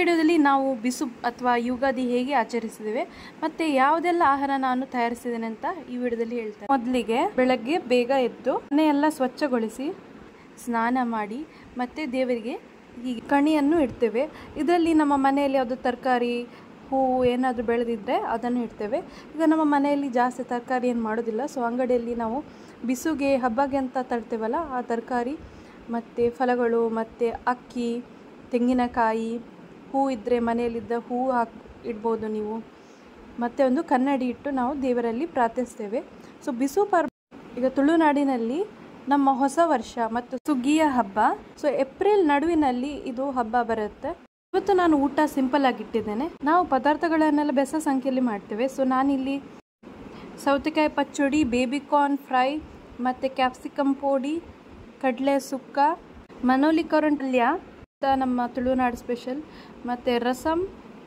ವಿಡಿಯೋದಲ್ಲಿ ನಾವು ಬಿಸು ಅಥವಾ ಯುಗಾದಿ ಹೇಗೆ ಆಚರಿಸಿದ್ದೇವೆ ಮತ್ತು ಯಾವುದೆಲ್ಲ ಆಹಾರ ನಾನು ತಯಾರಿಸಿದ್ದೇನೆ ಅಂತ ಈ ವಿಡಿಯೋದಲ್ಲಿ ಹೇಳ್ತೇನೆ. ಮೊದಲಿಗೆ ಬೆಳಗ್ಗೆ ಬೇಗ ಎದ್ದು ಮನೆಯೆಲ್ಲ ಸ್ವಚ್ಛಗೊಳಿಸಿ ಸ್ನಾನ ಮಾಡಿ ಮತ್ತು ದೇವರಿಗೆ ಈ ಕಣಿಯನ್ನು ಇಡ್ತೇವೆ. ಇದರಲ್ಲಿ ನಮ್ಮ ಮನೆಯಲ್ಲಿ ಯಾವುದು ತರಕಾರಿ ಹೂವು ಏನಾದರೂ ಬೆಳೆದಿದ್ದರೆ ಅದನ್ನು ಇಡ್ತೇವೆ. ಈಗ ನಮ್ಮ ಮನೆಯಲ್ಲಿ ಜಾಸ್ತಿ ತರಕಾರಿ ಏನು ಮಾಡೋದಿಲ್ಲ, ಸೊ ಅಂಗಡಿಯಲ್ಲಿ ನಾವು ಬಿಸುಗೆ ಹಬ್ಬಗೆ ಅಂತ ತರ್ತೇವಲ್ಲ ಆ ತರಕಾರಿ ಮತ್ತು ಫಲಗಳು ಮತ್ತು ಅಕ್ಕಿ, ತೆಂಗಿನಕಾಯಿ, ಹೂ ಇದ್ದರೆ ಮನೆಯಲ್ಲಿದ್ದ ಹೂವು ಇಡ್ಬೋದು ನೀವು. ಮತ್ತು ಒಂದು ಕನ್ನಡಿ ಇಟ್ಟು ನಾವು ದೇವರಲ್ಲಿ ಪ್ರಾರ್ಥಿಸ್ತೇವೆ. ಸೊ ಬಿಸು ಪರ್ವ ಈಗ ತುಳುನಾಡಿನಲ್ಲಿ ನಮ್ಮ ಹೊಸ ವರ್ಷ ಮತ್ತು ಸುಗ್ಗಿಯ ಹಬ್ಬ. ಸೊ ಏಪ್ರಿಲ್ ನಡುವಿನಲ್ಲಿ ಇದು ಹಬ್ಬ ಬರುತ್ತೆ. ಇವತ್ತು ನಾನು ಊಟ ಸಿಂಪಲ್ ಆಗಿಟ್ಟಿದ್ದೇನೆ. ನಾವು ಪದಾರ್ಥಗಳನ್ನೆಲ್ಲ ಬೆಸ ಸಂಖ್ಯೆಯಲ್ಲಿ ಮಾಡ್ತೇವೆ. ಸೊ ನಾನಿಲ್ಲಿ ಸೌತೆಕಾಯಿ ಪಚ್ಚಡಿ, ಬೇಬಿಕಾರ್ನ್ ಫ್ರೈ ಮತ್ತು ಕ್ಯಾಪ್ಸಿಕಮ್ ಪೋಡಿ, ಕಡಲೆ ಸುಕ್ಕ, ಮನೋಲಿ ಪಲ್ಯ ನಮ್ಮ ತುಳುನಾಡು ಸ್ಪೆಷಲ್, ಮತ್ತು ರಸಮ್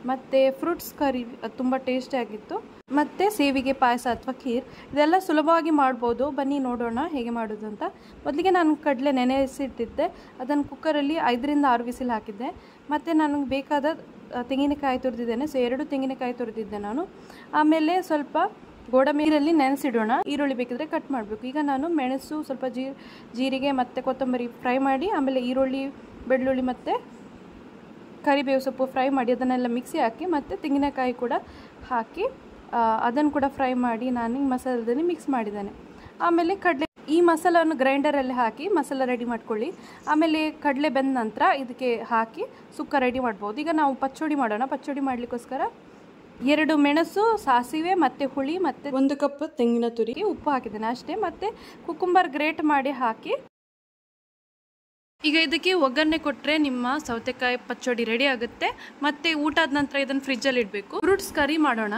ಮತ್ತು ಫ್ರೂಟ್ಸ್ ಕರಿ, ಅದು ತುಂಬ ಟೇಸ್ಟಿಯಾಗಿತ್ತು, ಮತ್ತು ಸೇವಿಗೆ ಪಾಯಸ ಅಥವಾ ಖೀರ್. ಇದೆಲ್ಲ ಸುಲಭವಾಗಿ ಮಾಡ್ಬೋದು. ಬನ್ನಿ ನೋಡೋಣ ಹೇಗೆ ಮಾಡೋದು ಅಂತ. ಮೊದಲಿಗೆ ನಾನು ಕಡಲೆ ನೆನೆಸಿಟ್ಟಿದ್ದೆ, ಅದನ್ನು ಕುಕ್ಕರಲ್ಲಿ 5 ರಿಂದ 6 ವಿಸಿಲ್ ಹಾಕಿದ್ದೆ. ಮತ್ತು ನನಗೆ ಬೇಕಾದ ತೆಂಗಿನಕಾಯಿ ತುರಿದಿದ್ದೇನೆ. ಸೊ 2 ತೆಂಗಿನಕಾಯಿ ತುರಿದಿದ್ದೆ ನಾನು. ಆಮೇಲೆ ಸ್ವಲ್ಪ ಗೋಡಂಬಿ ನೀರಲ್ಲಿ ನೆನೆಸಿಡೋಣ. ಈರುಳ್ಳಿ ಬೇಕಿದ್ರೆ ಕಟ್ ಮಾಡಬೇಕು. ಈಗ ನಾನು ಮೆಣಸು, ಸ್ವಲ್ಪ ಜೀರಿಗೆ ಮತ್ತು ಕೊತ್ತಂಬರಿ ಫ್ರೈ ಮಾಡಿ, ಆಮೇಲೆ ಈರುಳ್ಳಿ, ಬೆಳ್ಳುಳ್ಳಿ ಮತ್ತು ಕರಿಬೇವು ಸೊಪ್ಪು ಫ್ರೈ ಮಾಡಿ ಅದನ್ನೆಲ್ಲ ಮಿಕ್ಸಿ ಹಾಕಿ, ಮತ್ತು ತೆಂಗಿನಕಾಯಿ ಕೂಡ ಹಾಕಿ ಅದನ್ನು ಕೂಡ ಫ್ರೈ ಮಾಡಿ ನಾನು ಮಸಾಲದಲ್ಲಿ ಮಿಕ್ಸ್ ಮಾಡಿದ್ದೇನೆ. ಆಮೇಲೆ ಕಡಲೆ, ಈ ಮಸಾಲವನ್ನು ಗ್ರೈಂಡರಲ್ಲಿ ಹಾಕಿ ಮಸಾಲ ರೆಡಿ ಮಾಡ್ಕೊಳ್ಳಿ. ಆಮೇಲೆ ಕಡಲೆ ಬೆಂದ ನಂತರ ಇದಕ್ಕೆ ಹಾಕಿ ಸುಕ್ಕ ರೆಡಿ ಮಾಡ್ಬೋದು. ಈಗ ನಾವು ಪಚ್ಚಡಿ ಮಾಡೋಣ. ಪಚ್ಚಡಿ ಮಾಡಲಿಕ್ಕೋಸ್ಕರ 2 ಮೆಣಸು, ಸಾಸಿವೆ ಮತ್ತು ಹುಳಿ ಮತ್ತು 1 ಕಪ್ ತೆಂಗಿನ ತುರಿ, ಉಪ್ಪು ಹಾಕಿದ್ದೇನೆ ಅಷ್ಟೇ. ಮತ್ತು ಕುಕುಂಬರ್ ಗ್ರೇಟ್ ಮಾಡಿ ಹಾಕಿ ಈಗ ಇದಕ್ಕೆ ಒಗ್ಗರಣೆ ಕೊಟ್ಟರೆ ನಿಮ್ಮ ಸೌತೆಕಾಯಿ ಪಚ್ಚಡಿ ರೆಡಿ ಆಗುತ್ತೆ. ಮತ್ತು ಊಟದ ನಂತರ ಇದನ್ನು ಫ್ರಿಜ್ಜಲ್ಲಿ ಇಡಬೇಕು. ಫ್ರೂಟ್ಸ್ ಕರಿ ಮಾಡೋಣ.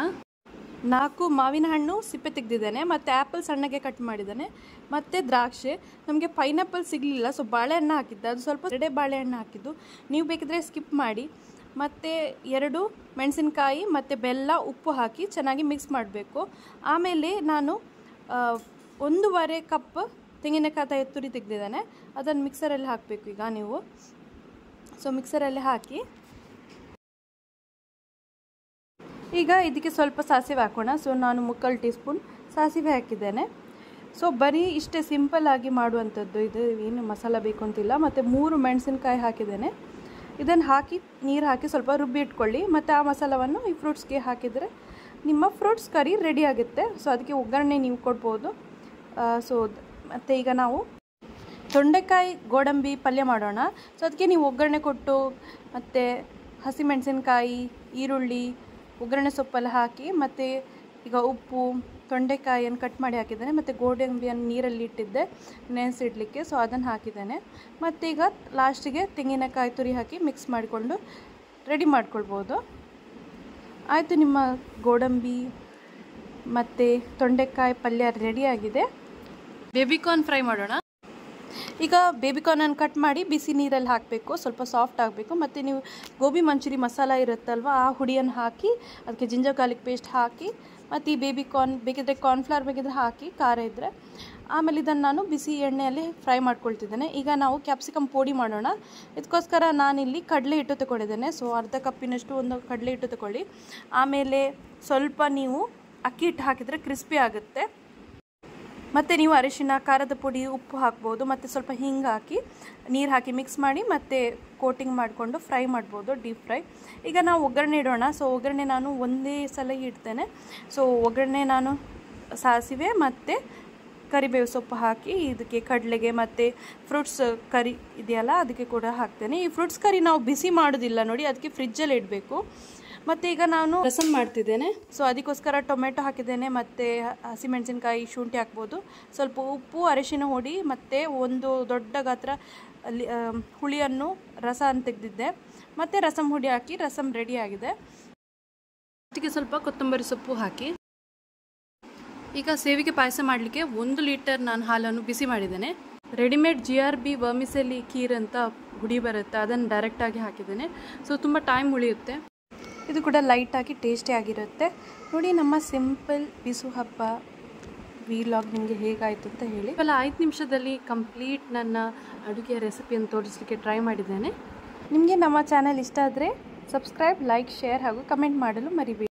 4 ಮಾವಿನ ಹಣ್ಣು ಸಿಪ್ಪೆ ತೆಗೆದಿದ್ದೇನೆ, ಮತ್ತು ಆ್ಯಪಲ್ ಸಣ್ಣಗೆ ಕಟ್ ಮಾಡಿದ್ದೇನೆ, ಮತ್ತು ದ್ರಾಕ್ಷೆ. ನಮಗೆ ಪೈನಾಪಲ್ ಸಿಗಲಿಲ್ಲ, ಸೊ ಬಾಳೆಹಣ್ಣು ಹಾಕಿದ್ದೆ. ಅದು ಸ್ವಲ್ಪ 2 ಬಾಳೆಹಣ್ಣು ಹಾಕಿದ್ದು, ನೀವು ಬೇಕಿದ್ರೆ ಸ್ಕಿಪ್ ಮಾಡಿ. ಮತ್ತು 2 ಮೆಣಸಿನಕಾಯಿ ಮತ್ತು ಬೆಲ್ಲ, ಉಪ್ಪು ಹಾಕಿ ಚೆನ್ನಾಗಿ ಮಿಕ್ಸ್ ಮಾಡಬೇಕು. ಆಮೇಲೆ ನಾನು 1.5 ಕಪ್ ತೆಂಗಿನಕಾಯಿ ತುರಿ ತೆಗೆದಿದ್ದೇನೆ, ಅದನ್ನು ಮಿಕ್ಸರಲ್ಲಿ ಹಾಕಬೇಕು. ಈಗ ನೀವು ಸೊ ಮಿಕ್ಸರಲ್ಲಿ ಹಾಕಿ ಈಗ ಇದಕ್ಕೆ ಸ್ವಲ್ಪ ಸಾಸಿವೆ ಹಾಕೋಣ. ಸೊ ನಾನು 3 ಟೀ ಸ್ಪೂನ್ ಸಾಸಿವೆ ಹಾಕಿದ್ದೇನೆ. ಸೊ ಬರೀ ಇಷ್ಟೇ ಸಿಂಪಲ್ ಆಗಿ ಮಾಡುವಂಥದ್ದು, ಇದು ಏನು ಮಸಾಲ ಬೇಕು ಅಂತಿಲ್ಲ. ಮತ್ತು 3 ಮೆಣಸಿನಕಾಯಿ ಹಾಕಿದ್ದೇನೆ. ಇದನ್ನು ಹಾಕಿ ನೀರು ಹಾಕಿ ಸ್ವಲ್ಪ ರುಬ್ಬಿ ಇಟ್ಕೊಳ್ಳಿ. ಮತ್ತು ಆ ಮಸಾಲವನ್ನು ಈ ಫ್ರೂಟ್ಸ್ಗೆ ಹಾಕಿದರೆ ನಿಮ್ಮ ಫ್ರೂಟ್ಸ್ ಕರಿ ರೆಡಿ ಆಗುತ್ತೆ. ಸೊ ಅದಕ್ಕೆ ಒಗ್ಗರಣೆ ನೀವು ಕೊಡ್ಬೋದು. ಸೊ ಮತ್ತು ಈಗ ನಾವು ತೊಂಡೆಕಾಯಿ ಗೋಡಂಬಿ ಪಲ್ಯ ಮಾಡೋಣ. ಸೊ ಅದಕ್ಕೆ ನೀವು ಒಗ್ಗರಣೆ ಕೊಟ್ಟು ಮತ್ತು ಹಸಿಮೆಣಸಿನಕಾಯಿ, ಈರುಳ್ಳಿ, ಒಗ್ಗರಣೆ ಸೊಪ್ಪೆಲ್ಲ ಹಾಕಿ, ಮತ್ತು ಈಗ ಉಪ್ಪು, ತೊಂಡೆಕಾಯಿಯನ್ನು ಕಟ್ ಮಾಡಿ ಹಾಕಿದ್ದೇನೆ, ಮತ್ತು ಗೋಡಂಬಿಯನ್ನು ನೀರಲ್ಲಿ ಇಟ್ಟಿದ್ದೆ ನೆನೆಸಿಡಲಿಕ್ಕೆ. ಸೊ ಅದನ್ನು ಹಾಕಿದ್ದೇನೆ. ಮತ್ತು ಈಗ ಲಾಸ್ಟಿಗೆ ತೆಂಗಿನಕಾಯಿ ತುರಿ ಹಾಕಿ ಮಿಕ್ಸ್ ಮಾಡಿಕೊಂಡು ರೆಡಿ ಮಾಡ್ಕೊಳ್ಬೋದು. ಆಯಿತು, ನಿಮ್ಮ ಗೋಡಂಬಿ ಮತ್ತು ತೊಂಡೆಕಾಯಿ ಪಲ್ಯ ರೆಡಿಯಾಗಿದೆ. ಬೇಬಿಕಾರ್ನ್ ಫ್ರೈ ಮಾಡೋಣ. ಈಗ ಬೇಬಿಕಾರ್ನನ್ನು ಕಟ್ ಮಾಡಿ ಬಿಸಿ ನೀರಲ್ಲಿ ಹಾಕಬೇಕು, ಸ್ವಲ್ಪ ಸಾಫ್ಟ್ ಆಗಬೇಕು. ಮತ್ತು ನೀವು ಗೋಬಿ ಮಂಚೂರಿ ಮಸಾಲ ಇರುತ್ತಲ್ವ, ಆ ಹುಡಿಯನ್ನು ಹಾಕಿ ಅದಕ್ಕೆ ಜಿಂಜರ್ ಗಾರ್ಲಿಕ್ ಪೇಸ್ಟ್ ಹಾಕಿ, ಮತ್ತು ಈ ಬೇಬಿಕಾರ್ನ್ ಬೇಕಿದ್ರೆ ಕಾರ್ನ್ಫ್ಲವರ್ ಬೇಕಿದ್ರೆ ಹಾಕಿ, ಖಾರ ಇದ್ದರೆ. ಆಮೇಲೆ ಇದನ್ನು ನಾನು ಬಿಸಿ ಎಣ್ಣೆಯಲ್ಲಿ ಫ್ರೈ ಮಾಡ್ಕೊಳ್ತಿದ್ದೇನೆ. ಈಗ ನಾವು ಕ್ಯಾಪ್ಸಿಕಮ್ ಪೋಡಿ ಮಾಡೋಣ. ಇದಕ್ಕೋಸ್ಕರ ನಾನಿಲ್ಲಿ ಕಡಲೆ ಹಿಟ್ಟು ತಗೊಂಡಿದ್ದೇನೆ. ಸೊ 1/2 ಕಪ್ಪಿನಷ್ಟು ಒಂದು ಕಡಲೆ ಹಿಟ್ಟು ತಗೊಳ್ಳಿ. ಆಮೇಲೆ ಸ್ವಲ್ಪ ನೀವು ಅಕ್ಕಿ ಹಿಟ್ಟು ಹಾಕಿದರೆ ಕ್ರಿಸ್ಪಿ ಆಗುತ್ತೆ. ಮತ್ತು ನೀವು ಅರಿಶಿನ, ಖಾರದ ಪುಡಿ, ಉಪ್ಪು ಹಾಕ್ಬೋದು. ಮತ್ತು ಸ್ವಲ್ಪ ಹಿಂಗೆ ಹಾಕಿ ನೀರು ಹಾಕಿ ಮಿಕ್ಸ್ ಮಾಡಿ ಮತ್ತು ಕೋಟಿಂಗ್ ಮಾಡಿಕೊಂಡು ಫ್ರೈ ಮಾಡ್ಬೋದು, ಡೀಪ್ ಫ್ರೈ. ಈಗ ನಾವು ಒಗ್ಗರಣೆ ಇಡೋಣ. ಸೊ ಒಗ್ಗರಣೆ ನಾನು ಒಂದೇ ಸಲ ಇಡ್ತೇನೆ. ಸೊ ಒಗ್ಗರಣೆ ನಾನು ಸಾಸಿವೆ ಮತ್ತು ಕರಿಬೇವು ಸೊಪ್ಪು ಹಾಕಿ ಇದಕ್ಕೆ ಕಡಲೆಗೆ ಮತ್ತು ಫ್ರೂಟ್ಸ್ ಕರಿ ಇದೆಯಲ್ಲ ಅದಕ್ಕೆ ಕೂಡ ಹಾಕ್ತೇನೆ. ಈ ಫ್ರೂಟ್ಸ್ ಕರಿ ನಾವು ಬಿಸಿ ಮಾಡೋದಿಲ್ಲ ನೋಡಿ, ಅದಕ್ಕೆ ಫ್ರಿಜ್ಜಲ್ಲಿ ಇಡಬೇಕು. ಮತ್ತು ಈಗ ನಾನು ರಸಮ್ ಮಾಡ್ತಿದ್ದೇನೆ. ಸೊ ಅದಕ್ಕೋಸ್ಕರ ಟೊಮೆಟೊ ಹಾಕಿದ್ದೇನೆ, ಮತ್ತು ಹಸಿಮೆಣಸಿನಕಾಯಿ, ಶುಂಠಿ ಹಾಕ್ಬೋದು, ಸ್ವಲ್ಪ ಉಪ್ಪು, ಅರಿಶಿನ ಹುಡಿ, ಮತ್ತು ಒಂದು ದೊಡ್ಡ ಗಾತ್ರ ಅಲ್ಲಿ ಹುಳಿಯನ್ನು ರಸವನ್ನು ತೆಗೆದಿದ್ದೆ, ಮತ್ತು ರಸಮ್ ಹುಡಿ ಹಾಕಿ ರಸಮ್ ರೆಡಿಯಾಗಿದೆ. ಅದಕ್ಕೆ ಸ್ವಲ್ಪ ಕೊತ್ತಂಬರಿ ಸೊಪ್ಪು ಹಾಕಿ ಈಗ ಸೇವಿಗೆ ಪಾಯಸ ಮಾಡಲಿಕ್ಕೆ 1 ಲೀಟರ್ ನಾನು ಹಾಲನ್ನು ಬಿಸಿ ಮಾಡಿದ್ದೇನೆ. ರೆಡಿಮೇಡ್ GRB ವರ್ಮಿಸೆಲಿ ಖೀರ್ ಅಂತ ಹುಡಿ ಬರುತ್ತೆ, ಅದನ್ನು ಡೈರೆಕ್ಟಾಗಿ ಹಾಕಿದ್ದೇನೆ. ಸೊ ತುಂಬ ಟೈಮ್ ಉಳಿಯುತ್ತೆ. ಇದು ಕೂಡ ಲೈಟಾಗಿ ಟೇಸ್ಟಿ ಆಗಿರುತ್ತೆ. ನೋಡಿ, ನಮ್ಮ ಸಿಂಪಲ್ ಬಿಸು ಹಬ್ಬ ವಿಲಾಗ್ ನಿಮಗೆ ಹೇಗಾಯಿತು ಅಂತ ಹೇಳಿ. ಕೇವಲ 5 ನಿಮಿಷದಲ್ಲಿ ಕಂಪ್ಲೀಟ್ ನನ್ನ ಅಡುಗೆಯ ರೆಸಿಪಿಯನ್ನು ತೋರಿಸಲಿಕ್ಕೆ ಟ್ರೈ ಮಾಡಿದ್ದೇನೆ. ನಿಮಗೆ ನಮ್ಮ ಚಾನಲ್ ಇಷ್ಟ ಆದರೆ ಸಬ್ಸ್ಕ್ರೈಬ್, ಲೈಕ್, ಶೇರ್ ಹಾಗೂ ಕಮೆಂಟ್ ಮಾಡಲು ಮರಿಬೇಡಿ.